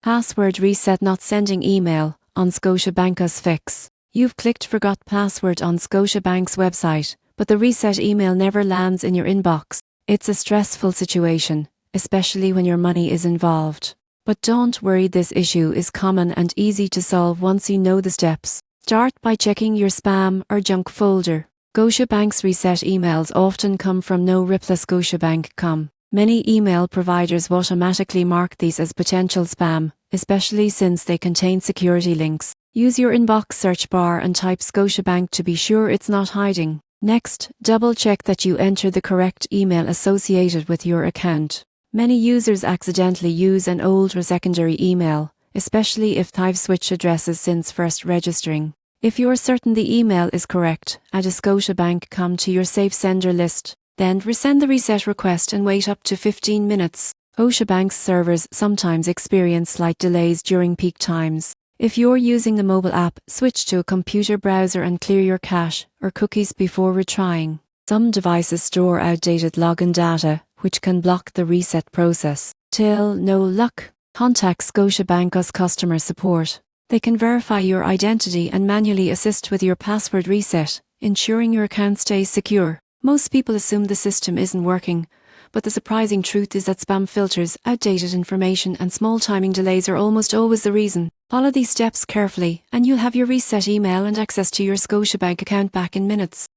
Password reset not sending email on Scotiabank US Fix. You've clicked Forgot Password on Scotiabank's website, but the reset email never lands in your inbox. It's a stressful situation, especially when your money is involved. But don't worry, this issue is common and easy to solve once you know the steps. Start by checking your spam or junk folder. Scotiabank's reset emails often come from no-reply@scotiabank.com. Many email providers automatically mark these as potential spam, especially since they contain security links. Use your inbox search bar and type Scotiabank to be sure it's not hiding. Next, double-check that you enter the correct email associated with your account. Many users accidentally use an old or secondary email, especially if they've switched addresses since first registering. If you're certain the email is correct, add a Scotiabank.com to your safe sender list. Then resend the reset request and wait up to 15 minutes. Scotiabank's servers sometimes experience slight delays during peak times. If you're using the mobile app, switch to a computer browser and clear your cache or cookies before retrying. Some devices store outdated login data, which can block the reset process. Till no luck, contact Scotiabank US customer support. They can verify your identity and manually assist with your password reset, ensuring your account stays secure. Most people assume the system isn't working, but the surprising truth is that spam filters, outdated information and small timing delays are almost always the reason. Follow these steps carefully and you'll have your reset email and access to your Scotiabank account back in minutes.